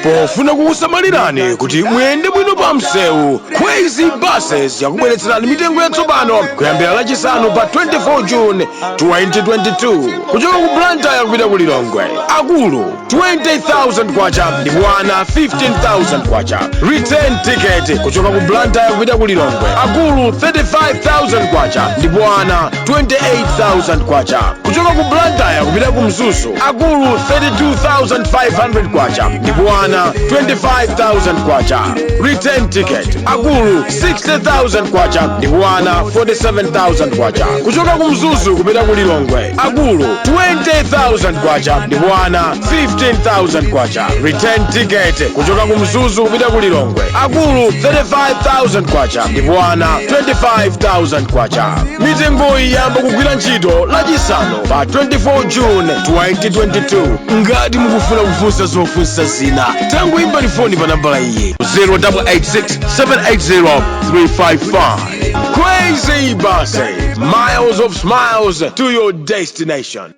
pofuna kukusamalirani kuti muyende bwino pa msewu. Khwezy buses yakubweretserani mitengo yatsopano kuyambira lachisanu pa 24 June 2022 kuchoka ku Blantyre kupita ku Lilongwe. Akulu 20,000 kwacha ndipo ana 15,000 kwacha. Return ticket kuchoka ku Blantyre kupita ku Lilongwe. Akulu 35,000 kwacha ndipo ana 28,000 kwacha. Kuchoka ku Blantyre kupita ku Mzuzu. Akulu 32,500 kwacha ndipo ana 25,000 kwacha. Return ticket. Akulu 60,000 kwacha ndipo ana 47,000 kwacha. Kuchoka ku Mzuzu kupita ku Lilongwe. Akulu 20,000 kwacha ndipo ana 15,000 kwacha. Return ticket. Kuchoka ku Mzuzu kupita ku Lilongwe. Akulu 35,000 kwacha ndipo ana 25,000 kwacha. Mitengo iyamba kugwira ntchito lachisanu pa 24 June 2022. Ngati mukufuna kufunsa zofunsa zina tangoimbani foni pa nambala iyi 0886 780 355. Khwezy buses, miles of smiles to your destination.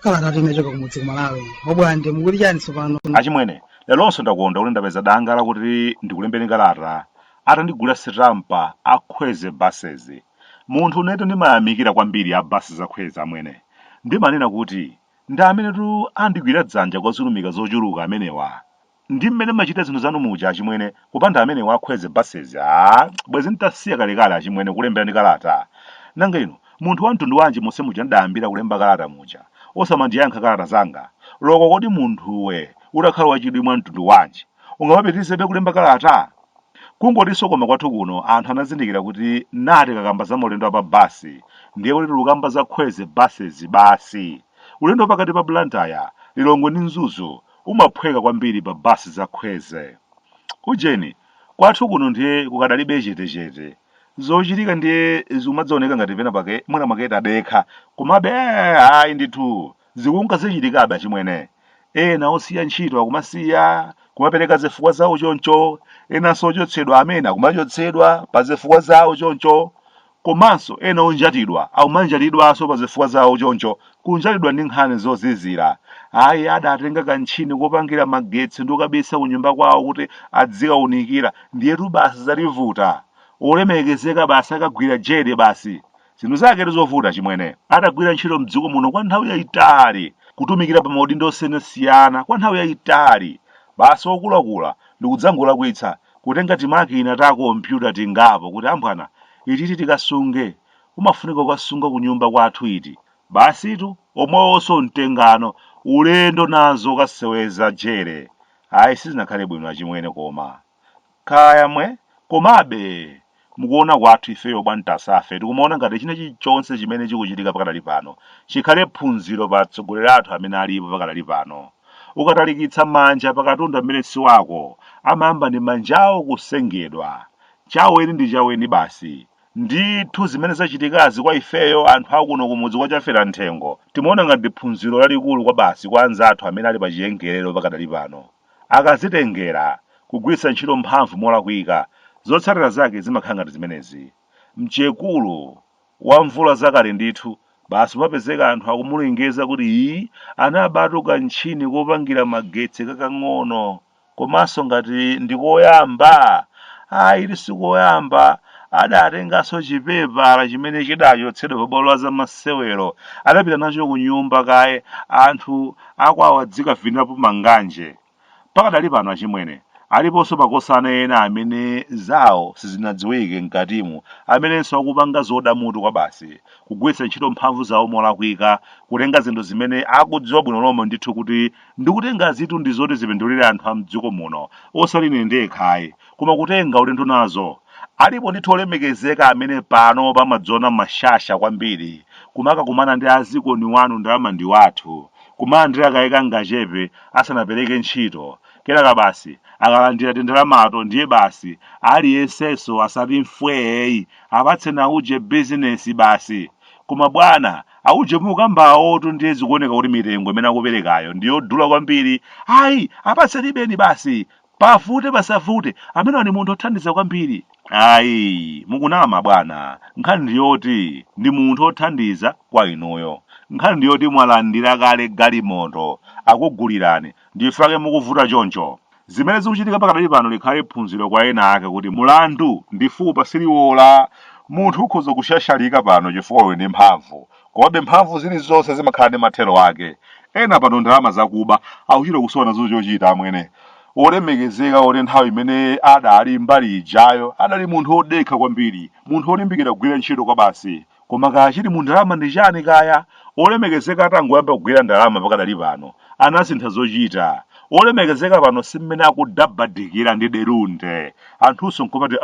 Kalata timechoka kumudzi kumalawi. Bwande mukuti chani tsopano? Achimwene, lelonso ndakonda kuti ndapeza danga lakuti ndikulembeni kalata atandigula sitampa a Khwezy buses. Munthu uneto ndimayamikira kwambiri a basi za Khwezy amwene. Ndimanena kuti ndi amene tu andigwira dzanja kwa zulumika zochuluka amenewa. Ndi mmene machita zinthu zanu muja achimwene kupanda amene wa Khwezy buses. Bwezi ntasiya kalekale achimwene kulembera ndi kalata. Nanga ino munthu wa mtundu wanji mose muja ndayambira kulemba kalata muja osamandiyankha kalata zanga. Loko kodi munthuwe utakhala wachidwi mwa mtundu wanji ungamapitirizebe kulemba kalata? Kungotinso koma kwathu kuno anthu anazindikira kuti nati kakamba za ulendo wa pa basi ndiye kuti lukamba za Khwezy buses basi. Ulendo pakati pa Blantyre, Lilongwe ndi Mzuzu umaphweka kwambiri pa basi za Khwezy. Ujeni kwathu kuno ndiye kukadalibe chete zochitika ndiye zimadzaoneka ngati pena pake mwina maketa adekha komabe hayi ndithu zikunga zichitikabe achimwene. Ena osiya ntchito akumasiya kumapereka zifukwa zawo choncho, enanso ochotsedwa amene akumachotsedwa pa zifukwa zawo choncho, komanso ena onjatidwa akumanjatidwanso pa zifukwa zawo choncho, kunjatidwa ndi nkhani zozizira. Hayi adatenga kantchini kopangira magetsi ndi kukabisa kunyumba kwawo kuti adzikaunikira ndiyetu basi zalivuta. Olemekezeka basi akagwira jere basi. Zinthu zake tizovuta chimwene. Atagwira ntchito mdziko muno kwa nthawi yayitali, kutumikira pa maudindo osiyanasiyana kwa nthawi yayitali. Basi okulakula ndikudzangolakwitsa kutenga timakina ta kompyuta tingapo kuti ambwana ichi tikasunge umafunika kukasunga kunyumba kwathu iti. Basitu omwewonso mtengano ulendo nazo kukaseweza jere. Hayi sizinakhale bwino achimwene koma. Kaya mwe komabe mukuona kwathu ifeyo bwantasafe tikumaona ngati china chilichonse chimene chikuchitika pakadali pano chikhale phunziro pa atsogoleri athu amene alipo pakadali pano. Ukatalikitsa manja pakatunda amene si wako amayamba ndi manjawo kusengedwa. Chaweni ndi chaweni basi. Ndithu zimene zachitikazi kwa ifeyo anthu akuno kumudzi kwa chafera nthengo timaona ngati phunziro lalikulu kwa basi kwa anzathu amene ali pa chiyengerero pakadali pano. Akazitengera kugwiritsa ntchito mphamvu molakwika zotsatira zake zimakhala ngati zimenezi. Mchekulu wa mvula zakale ndithu basi mapezeka anthu akumulengeza kuti iyi anabatuka ntchini kopangira magetsi kakang'ono komanso ngati ndikoyamba. Ili sikoyamba adatenganso chipepala chimene chidachotsedwa pa bwalo la masewero adapita nacho kunyumba kaye anthu akwawo adzikavinapo manganje. Pakadali pano achimwene aliponso makosana ena amene zawo sizinadziwike mkatimu, amenenso akupanga zoda mutu kwa basi, kugwiritsa ntchito mphamvu zawo molakwika, kutenga zinthu zimene akudziwa bwino lomwe ndithu kuti ndikutenga zitu ndi zoti zipindulire anthu a mdziko muno, osati ine ndekhayi, koma kutenga ulendo nazo. Alipo ndithu olemekezeka amene pano pamadzona mashasha kwambiri, kumaka kumana ndi azikoni wanu ndalama ndi wathu, kumalandira akayika ngachepe asanapereke ntchito. Kenaka basi akalandira tindalamato ndiye basi aliyenseso asati mfweyi apatse nauje bizinesi basi. Koma bwana auje mukambawotu ndiye zikuoneka kuti mitengo imene akuperekayo ndiyodula kwambiri. Ayi apatse libeni basi, pafute pasafute, amene ni munthu othandiza kwambiri. Ayi mukunama bwana, nkhani ndiyoti ndi munthu othandiza kwa inuyo. Nkhani ndiyoti mwalandira kale galimoto akugulirani, ndifake mukuvuta choncho. Zimene zikuchitika pakadali pano likhale phunziro kwa ena ake kuti mulandu ndi fupa siliwola. Munthu ukhoza kushashalika pano chifukwa uli ndi mphamvu, komabe mphamvu zilizonse zimakhala ndi mathero ake. Ena pano ndalama zakuba akuchita kusowa nazo chochita amwene. Olemekezeka oti nthawi imene adali mbali ijayo adali munthu odekha kwambiri, munthu olimbikira kugwira ntchito kwa basi. Koma kachili mu ndalama ndi chani kaya? Olemekezeka atangoyamba kugwira ndalama pakadali pano anasintha zochita. Olemekezeka pano simmene akudabadikira ndi derunde. Anthunso nkopati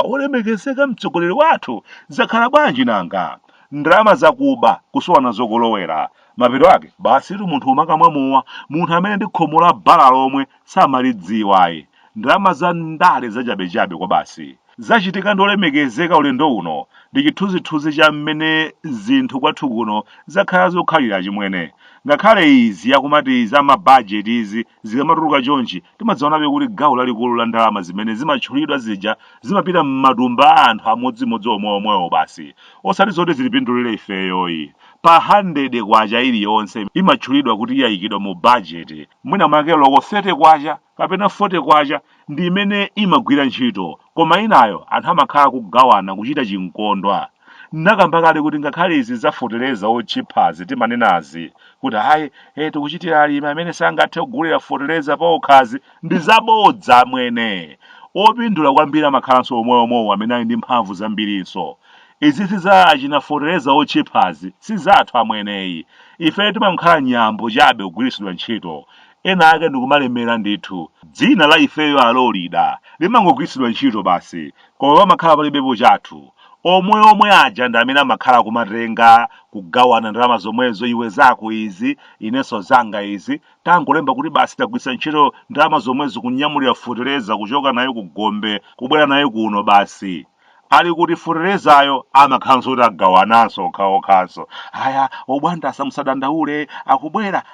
olemekezeka mtsogoleri wathu zakhala bwanji nanga? Ndalama zakuba kusowa nazo kolowera. Mapeto ake basi tu munthu umakamwamuwa, munthu amene ndi khomo la bala lomwe samalidziwayi. Ndalama za ndale zachabechabe kwa basi. Zachitika ndi olemekezeka ulendo uno ndi chithunzithunzi cha mmene zinthu kwathu kuno zakhala zokhalira chimwene. Ngakhale izi akumati za mabajeti izi zikamatuluka chonchi, timadzaonabe kuti gawo lalikulu la ndalama zimene zimatchulidwa zija zimapita m'matumba a anthu amodzimodzi omweomwewo basi, osati zoti zilipindulire ifeyoyi. Pa 100 kwacha iliyonse imatchulidwa kuti yayikidwa mu bajeti, mwina mwake loko 30 kwacha kapena 40 kwacha ndi imene imagwira ntchito, koma inayo anthu amakhala kugawana kuchita chinkondwa. Nakamba kale kuti ngakhale izi zafotereza otchiphazi timanenazi kuti hayi tikuchitira alimi amene sangathe kugulira fotereza pa okhazi ndi zabodza mwene. Opindula kwambiri amakhalanso omweomwewo amene ali ndi mphamvu zambirinso. Izi za achina fotereza otchiphazi si zathu amweneyi. Ife timakhala nyambo chabe kugwiritsidwa ntchito. Ena ake ndikumalemera ndithu. Dzina la ifeyo alolida limangogwiritsidwa ntchito basi, koma pamakhala palibepo chathu. Omwe aja ndi amene amakhala kumatenga kugawana ndalama zomwezo, iwe zako izi inenso zanga izi, tangolemba kuti basi tagwiritsa ntchito ndalama zomwezo kunyamulira fotereza kuchoka nayo ku Gombe kubwera nayo kuno basi. Ali kuti foterezayo amakhalanso kuti agawananso okhaokhaso. Haya obwanda asamusadandaule,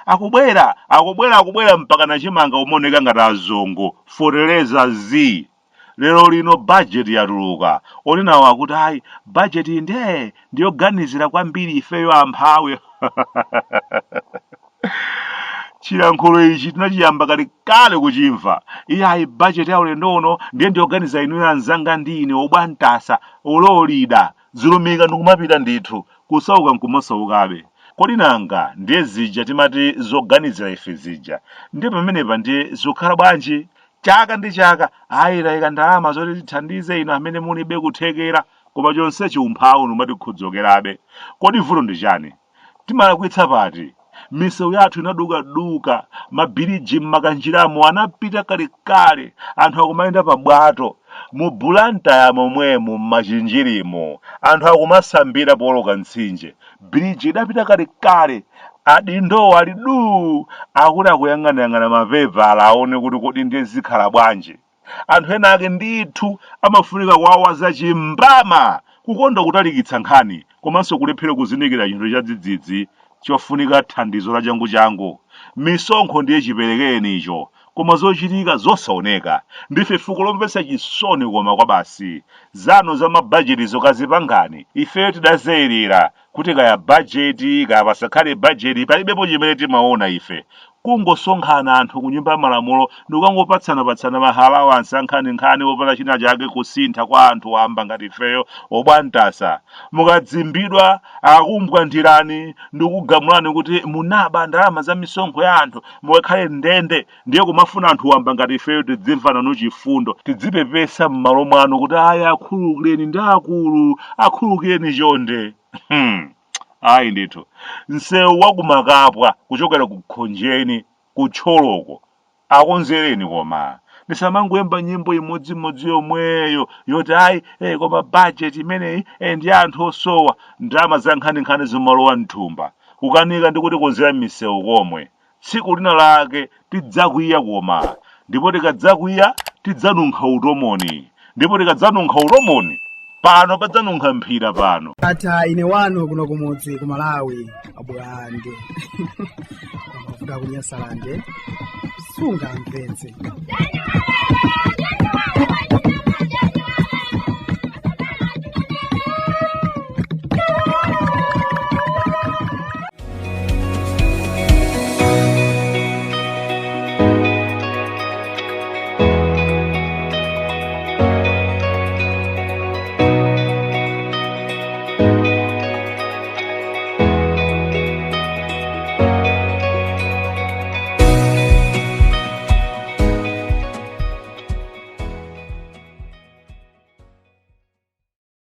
akubwera mpaka nachimanga umoneka ngati azongo. Fotereza zi lero lino bajeti yatuluka, oninawo akuti hayi bajeti ndiyoganizira kwambiri ifeyo amphawi. Chilankhulo ichi tinachiyamba kale kuchimva. Iyayi bajeti ya ulendo uno ndiyoganiza inuyo anzanga ndi ine obwantasa ololida zilumika ndikumapita ndithu kusauka nkumasaukabe. Kodi nanga ndiye zija timati zoganizira ife zija ndiye pamenepa ndiye zikukhala bwanji? Chaka ndi chaka ayitayika ndalama zoti tithandize ino amene mulibe kuthekera, koma chonsechi umphawi umatikhudzokerabe. Kodi vuto ndi chani? Timalakwitsa pati? Misewu yathu inaduka, mabiriji mmakanjiramo anapita kalekale, anthu akumayenda pabwato, mu bulantaya momwemo mmachinjirimo, anthu akumasambira poloka mtsinje. Biriji idapita kalekale, adindo ali akuti akuyang'anayang'ana mapepala aone kuti kodi ndiye zikhala bwanji. Anthu ena ake ndithu amafunika kuwawa zachimbama, kukonda kutalikitsa nkhani, komanso kulephera kuzindikira chinthu cha dzidzidzi chofunika thandizo la changu. Misonkho ndiye chiperekeni icho, koma zochitika zosaoneka. Ndife fuko lomvetsa chisoni koma kwa basi. Zano za mabajeti zokazipangani ifeyo tidazerera kuti kaya bajeti kaya pasakhale bajeti palibepo chimene timaona ife. kungosonkhana anthu kunyumba malamulo ndikukangopatsana mahalawansi ankhani wopala china chake kusintha kwa anthu wamba ngati ifeyo obwantasa mukadzimbidwa akumbwandirani ndikugamulani kuti munaba ndalama za misonkho ya anthu mukakhale ndende ndiye kumafuna anthu wamba ngati ifeyo tidzimvana nuchifundo tidzipepesa m'malo mwanu kuti aya akhululukireni ndi akulu akhululukireni chonde ayi ndithu msewu wakumakapwa kuchokera kukhonjeni kutcholoko akonzereni koma ndisamangoyimba nyimbo imodzimodzi yomweyo yoti ayi koma budget imeneyi ndi anthu osowa ndalama za nkhani zimalowa mthumba kukanika ndikuti konzera misewu komwe tsiku lina lake tidzakwiya koma ndipo tikadzakwiya tidzanunkha utomoni ndipo tikadzanunkha utomoni pano padzanunkha mphira pano ata ine wanu kuno kumudzi ku Malawi Bwande mafuta kunyasalande sunga mvenze